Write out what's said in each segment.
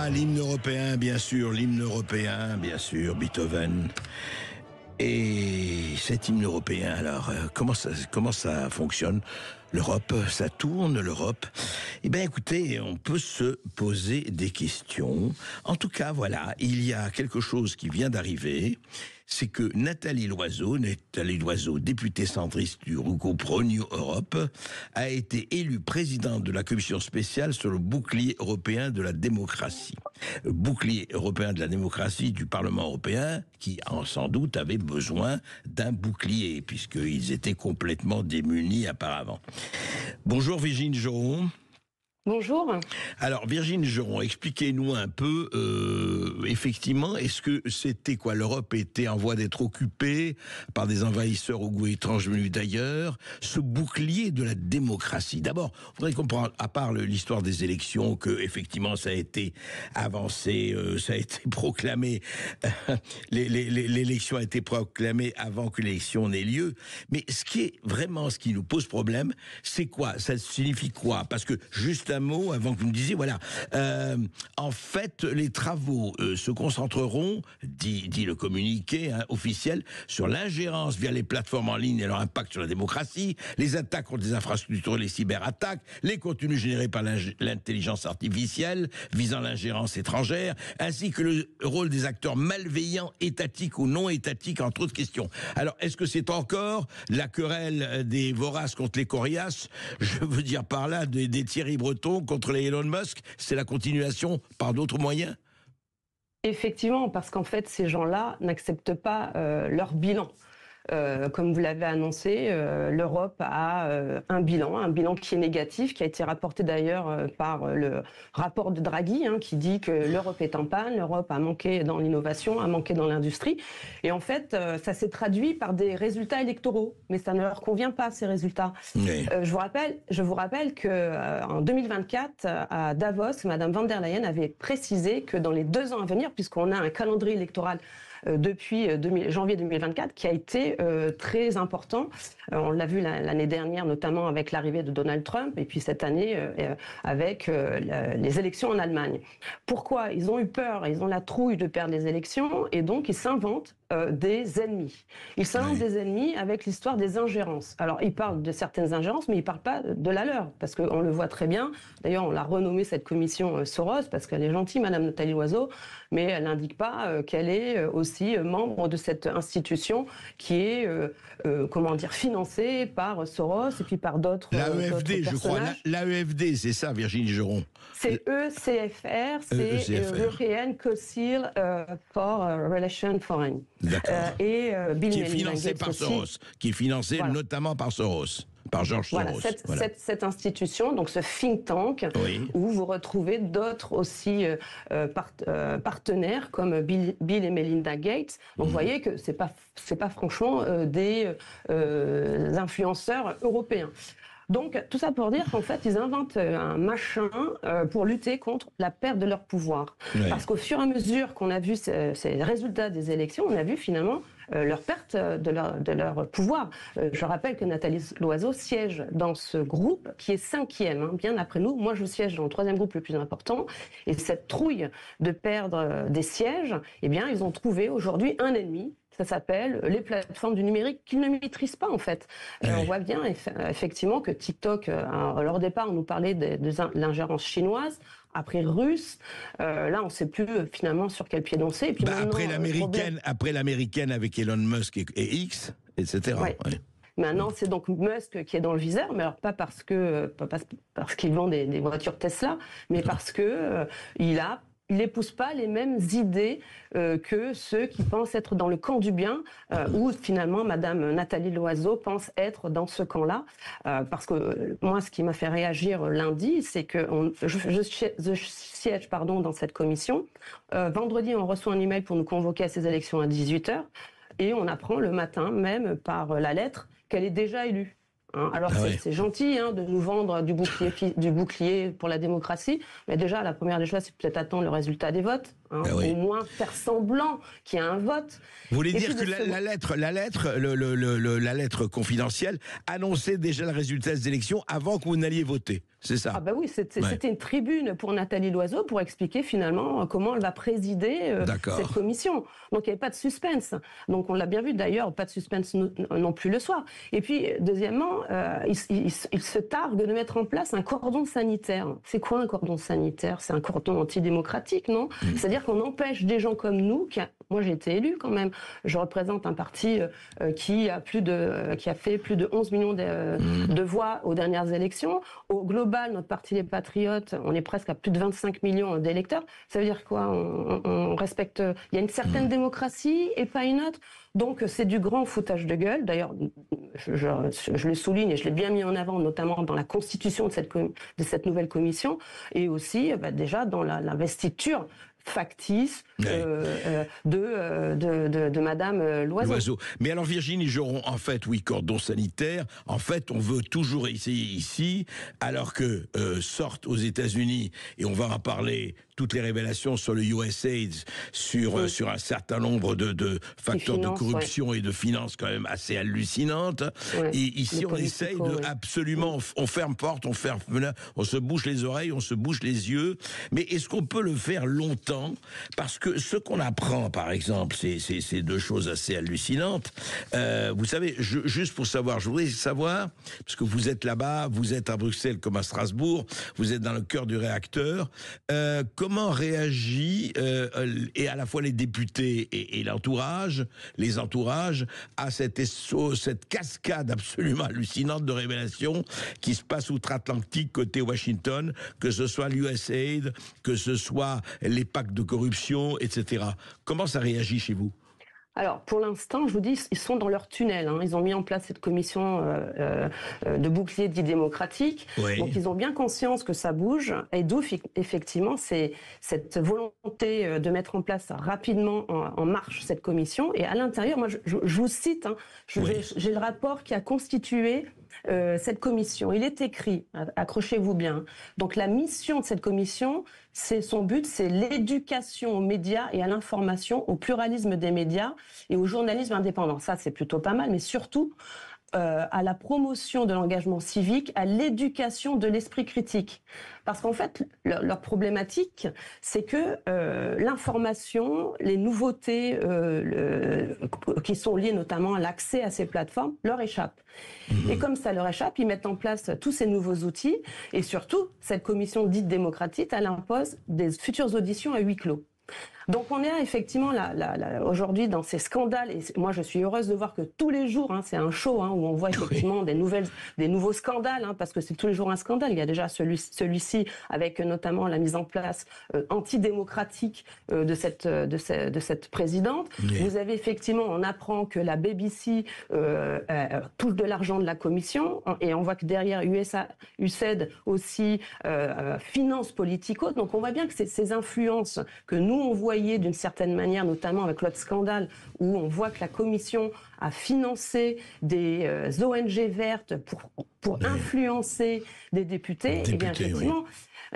l'hymne européen, bien sûr, Beethoven. Et cet hymne européen, alors, comment ça fonctionne? L'Europe, ça tourne, l'Europe? Eh bien, écoutez, on peut se poser des questions. En tout cas, voilà, il y a quelque chose qui vient d'arriver. C'est que Nathalie Loiseau, députée centriste du groupe Renew Europe, a été élue présidente de la commission spéciale sur le bouclier européen de la démocratie. Le bouclier européen de la démocratie du Parlement européen, qui sans doute avait besoin d'un bouclier, puisqu'ils étaient complètement démunis auparavant. Bonjour Virginie Geron. Bonjour. Alors Virginie Geron, expliquez-nous un peu, effectivement, est-ce que c'était quoi? L'Europe était en voie d'être occupée par des envahisseurs au goût étrange venus d'ailleurs. Ce bouclier de la démocratie. D'abord, il faudrait comprendre, à part l'histoire des élections, que effectivement ça a été avancé, ça a été proclamé, l'élection a été proclamée avant que l'élection n'ait lieu. Mais ce qui nous pose problème, c'est quoi? Ça signifie quoi? Parce que juste un mot avant que vous me disiez, voilà, en fait, les travaux se concentreront, dit le communiqué officiel, sur l'ingérence via les plateformes en ligne et leur impact sur la démocratie, les attaques contre les infrastructures et les cyberattaques, les contenus générés par l'intelligence artificielle visant l'ingérence étrangère, ainsi que le rôle des acteurs malveillants, étatiques ou non étatiques, entre autres questions. Alors, est-ce que c'est encore la querelle des voraces contre les coriaces? Je veux dire par là des Thierry Breton contre les Elon Musk, c'est la continuation par d'autres moyens? Effectivement, parce qu'en fait, ces gens-là n'acceptent pas leur bilan. Comme vous l'avez annoncé, l'Europe a un bilan qui est négatif, qui a été rapporté d'ailleurs par le rapport de Draghi, qui dit que l'Europe est en panne, l'Europe a manqué dans l'innovation, a manqué dans l'industrie. Et en fait, ça s'est traduit par des résultats électoraux, mais ça ne leur convient pas, ces résultats. Oui. Je vous rappelle que en 2024, à Davos, Madame von der Leyen avait précisé que dans les 2 ans à venir, puisqu'on a un calendrier électoral depuis janvier 2024, qui a été très important. On l'a vu l'année dernière, notamment avec l'arrivée de Donald Trump, et puis cette année avec les élections en Allemagne. Pourquoi? Ils ont eu peur, ils ont la trouille de perdre les élections, et donc ils s'inventent des ennemis. Ils s'inventent des ennemis avec l'histoire des ingérences. Alors, ils parlent de certaines ingérences, mais ils ne parlent pas de la leur, parce qu'on le voit très bien. D'ailleurs, on l'a renommée cette commission Soros, parce qu'elle est gentille, Madame Nathalie Loiseau, mais elle n'indique pas qu'elle est aussi membre de cette institution qui est, financée par Soros et puis par d'autres l'AEFD, je crois. L'AEFD, c'est ça, Virginie Geron. C'est ECFR, c'est European Council for Relations Foreign. Et qui est financé par Soros, qui est financé notamment par Soros. Par George Soros. Cette institution, donc ce think tank, où vous retrouvez d'autres aussi partenaires comme Bill et Melinda Gates. Donc vous voyez que c'est pas franchement des influenceurs européens. Donc, tout ça pour dire qu'en fait, ils inventent un machin pour lutter contre la perte de leur pouvoir. Parce qu'au fur et à mesure qu'on a vu ces résultats des élections, on a vu finalement leur perte de leur pouvoir. Je rappelle que Nathalie Loiseau siège dans ce groupe qui est 5e, bien après nous. Moi, je siège dans le 3e groupe le plus important. Et cette trouille de perdre des sièges, eh bien, ils ont trouvé aujourd'hui un ennemi. Ça s'appelle les plateformes du numérique qu'ils ne maîtrisent pas, en fait. On voit bien, effectivement, que TikTok, à leur départ, on nous parlait de l'ingérence chinoise, après russe. Là, on ne sait plus, finalement, sur quel pied danser. Et puis après l'américaine avec Elon Musk et X, etc. Maintenant, c'est donc Musk qui est dans le viseur, mais alors pas parce qu'il vend des voitures Tesla, mais parce que il n'épouse pas les mêmes idées que ceux qui pensent être dans le camp du bien, où finalement Madame Nathalie Loiseau pense être dans ce camp-là. Parce que moi, ce qui m'a fait réagir lundi, c'est que je siège dans cette commission. Vendredi, on reçoit un email pour nous convoquer à ces élections à 18h, et on apprend le matin même par la lettre qu'elle est déjà élue. Alors c'est gentil de nous vendre du bouclier pour la démocratie, mais déjà la première des choses, c'est peut-être attendre le résultat des votes, au moins faire semblant qu'il y a un vote. Vous voulez dire que la lettre confidentielle annonçait déjà le résultat des élections avant que vous n'alliez voter? c'est ça. Ah bah oui, c'était une tribune pour Nathalie Loiseau pour expliquer finalement comment elle va présider cette commission. Donc il n'y avait pas de suspense. Donc on l'a bien vu d'ailleurs, pas de suspense non plus le soir. Et puis deuxièmement, il se targue de mettre en place un cordon sanitaire. C'est quoi un cordon sanitaire? C'est un cordon antidémocratique, non? C'est-à-dire qu'on empêche des gens comme nous, moi j'ai été élue quand même, je représente un parti qui a fait plus de 11 millions de voix aux dernières élections. Au global, notre parti Les Patriotes, on est presque à plus de 25 millions d'électeurs. Ça veut dire quoi? On respecte... Il y a une certaine démocratie et pas une autre. Donc c'est du grand foutage de gueule. D'ailleurs, je le souligne et je l'ai bien mis en avant, notamment dans la constitution de cette nouvelle commission, et aussi déjà dans l'investiture factice de Madame Loiseau. Mais alors Virginie Joron, en fait, oui, cordon sanitaire, en fait, on veut toujours essayer ici, alors que sortent aux États-Unis, et on va en parler, toutes les révélations sur le USAID, sur un certain nombre de facteurs de corruption et de finances quand même assez hallucinantes. Et ici, on essaye absolument, on ferme porte, on ferme fenêtre, on se bouche les oreilles, on se bouche les yeux. Mais est-ce qu'on peut le faire longtemps? Parce que ce qu'on apprend, par exemple, c'est deux choses assez hallucinantes. Vous savez, juste pour savoir, je voudrais savoir, parce que vous êtes là-bas, vous êtes à Bruxelles comme à Strasbourg, vous êtes dans le cœur du réacteur, comment réagit et à la fois les députés et l'entourage, les entourages, à cette cascade absolument hallucinante de révélations qui se passe outre-Atlantique côté Washington, que ce soit l'USAID, que ce soit les pactes de corruption, etc. Comment ça réagit chez vous? Alors, pour l'instant, je vous dis, ils sont dans leur tunnel. Ils ont mis en place cette commission de bouclier dit démocratique. Oui. Donc, ils ont bien conscience que ça bouge. Et d'où, effectivement, c'est cette volonté de mettre en place rapidement en marche cette commission. Et à l'intérieur, moi, je vous cite, j'ai le rapport qui a constitué cette commission. Il est écrit, accrochez-vous bien. Donc, la mission de cette commission, son but, c'est l'éducation aux médias et à l'information, au pluralisme des médias et au journalisme indépendant. Ça, c'est plutôt pas mal, mais surtout à la promotion de l'engagement civique, à l'éducation de l'esprit critique. Parce qu'en fait, leur problématique, c'est que l'information, les nouveautés qui sont liées notamment à l'accès à ces plateformes, leur échappent. Et comme ça leur échappe, ils mettent en place tous ces nouveaux outils. Et surtout, cette commission dite démocratique, elle impose des futures auditions à huis clos. Donc on est effectivement aujourd'hui dans ces scandales, et moi je suis heureuse de voir que tous les jours, c'est un show où on voit effectivement des nouveaux scandales, parce que c'est tous les jours un scandale. Il y a déjà celui-ci avec notamment la mise en place antidémocratique de cette présidente. Oui. Vous avez effectivement, on apprend que la BBC touche de l'argent de la commission, et on voit que derrière USAID aussi finance Politico. Donc on voit bien que ces influences que nous on voyait d'une certaine manière, notamment avec l'autre scandale où on voit que la commission a financé des ONG vertes pour influencer des députés. Et bien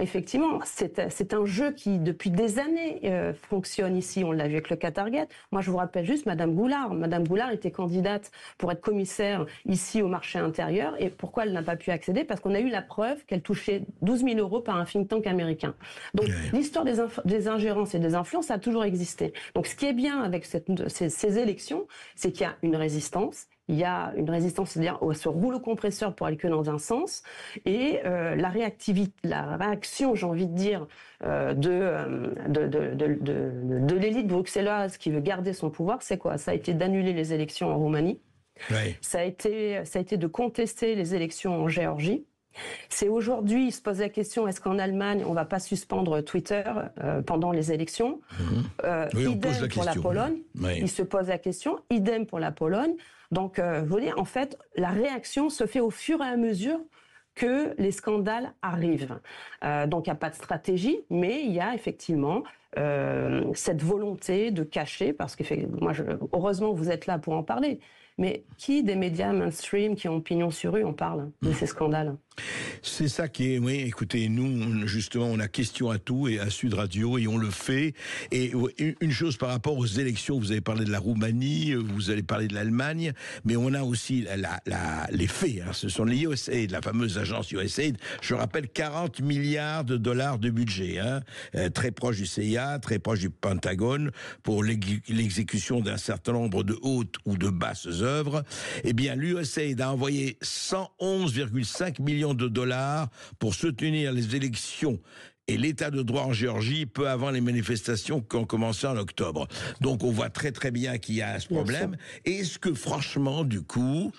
effectivement, c'est un jeu qui, depuis des années, fonctionne ici. On l'a vu avec le Qatargate. Moi, je vous rappelle juste Madame Goulard. Madame Goulard était candidate pour être commissaire ici au marché intérieur. Et pourquoi elle n'a pas pu accéder? Parce qu'on a eu la preuve qu'elle touchait 12 000 € par un think tank américain. Donc, l'histoire des ingérences et des influences a toujours existé. Donc, ce qui est bien avec ces élections, c'est qu'il y a une résistance. Il y a une résistance, c'est-à-dire ce rouleau compresseur pour aller que dans un sens, et la réaction, j'ai envie de dire, de l'élite bruxelloise qui veut garder son pouvoir, c'est quoi? Ça a été d'annuler les élections en Roumanie. Ouais. Ça a été de contester les élections en Géorgie. C'est aujourd'hui, il se pose la question, est-ce qu'en Allemagne, on ne va pas suspendre Twitter pendant les élections? Idem pour la Pologne. Oui. Il se pose la question, idem pour la Pologne. Donc, je veux dire, en fait, la réaction se fait au fur et à mesure que les scandales arrivent. Donc, il n'y a pas de stratégie, mais il y a effectivement cette volonté de cacher, parce que heureusement, vous êtes là pour en parler. Mais qui des médias mainstream qui ont pignon sur rue en parle de ces scandales? C'est ça qui est, oui, écoutez, nous, justement, on a question à tout et à Sud Radio et on le fait. Et une chose par rapport aux élections, vous avez parlé de la Roumanie, vous allez parler de l'Allemagne, mais on a aussi les faits, hein, ce sont les USAID, la fameuse agence USAID, je rappelle 40 milliards de dollars de budget, hein, très proche du CIA, très proche du Pentagone, pour l'exécution d'un certain nombre de hautes ou de basses œuvres. Eh bien, l'USAID a envoyé 111,5 millions de dollars pour soutenir les élections et l'état de droit en Géorgie peu avant les manifestations qui ont commencé en octobre. Donc on voit très très bien qu'il y a ce problème. Est-ce que franchement, du coup,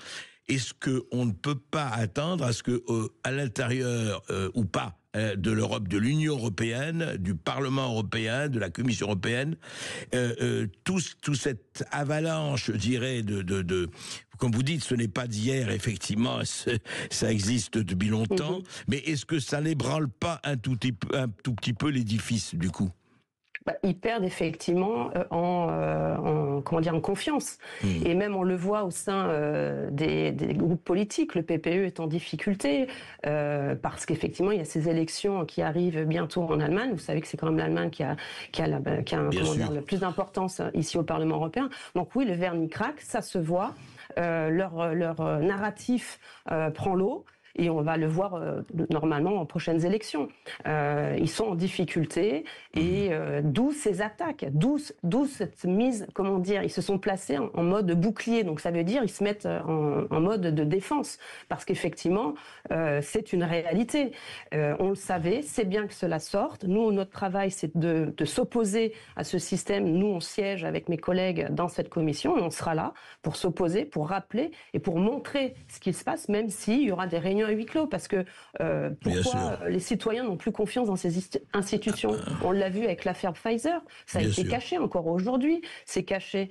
est-ce qu'on ne peut pas attendre à ce que, à l'intérieur ou pas de l'Europe, de l'Union européenne, du Parlement européen, de la Commission européenne, tout cette avalanche, je dirais, comme vous dites, ce n'est pas d'hier, effectivement, ça existe depuis longtemps, mais est-ce que ça n'ébranle pas un tout petit peu l'édifice, du coup? Ils perdent effectivement en confiance. Et même on le voit au sein des groupes politiques. Le PPE est en difficulté parce qu'effectivement il y a ces élections qui arrivent bientôt en Allemagne. Vous savez que c'est quand même l'Allemagne qui a le plus d'importance ici au Parlement européen. Donc oui, le vernis craque, ça se voit. Leur narratif prend l'eau. Et on va le voir normalement en prochaines élections. Ils sont en difficulté et d'où ces attaques, d'où cette mise, comment dire, ils se sont placés en mode bouclier. Donc ça veut dire ils se mettent en mode de défense parce qu'effectivement c'est une réalité. On le savait, c'est bien que cela sorte. Nous, notre travail, c'est de s'opposer à ce système. Nous, on siège avec mes collègues dans cette commission et on sera là pour s'opposer, pour rappeler et pour montrer ce qui se passe, même s'il y aura des réunions à huis clos, parce que pourquoi les citoyens n'ont plus confiance dans ces institutions? On l'a vu avec l'affaire Pfizer, ça a été caché encore aujourd'hui, c'est caché.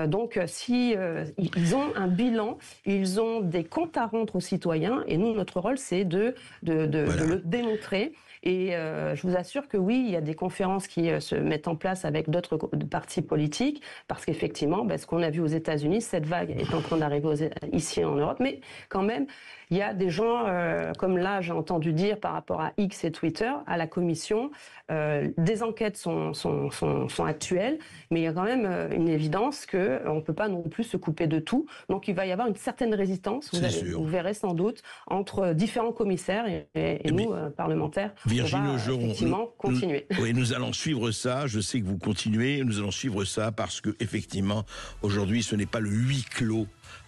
Donc si ils ont un bilan, ils ont des comptes à rendre aux citoyens, et nous, notre rôle, c'est de le démontrer. Et je vous assure que oui, il y a des conférences qui se mettent en place avec d'autres partis politiques, parce qu'effectivement, ce qu'on a vu aux États-Unis, cette vague est en train d'arriver ici en Europe, mais quand même, il y a des gens, comme là, j'ai entendu dire par rapport à X et Twitter, à la Commission, des enquêtes sont actuelles, mais il y a quand même une évidence qu'on ne peut pas non plus se couper de tout. Donc il va y avoir une certaine résistance, vous verrez sans doute, entre différents commissaires et nous, parlementaires. Virginie effectivement continuer. Oui, nous allons suivre ça. Je sais que vous continuez. Nous allons suivre ça parce que effectivement, aujourd'hui, ce n'est pas le huis clos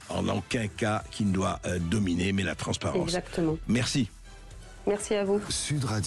en aucun cas qui ne doit dominer, mais la transparence. Exactement. Merci. Merci à vous. Sud Radio.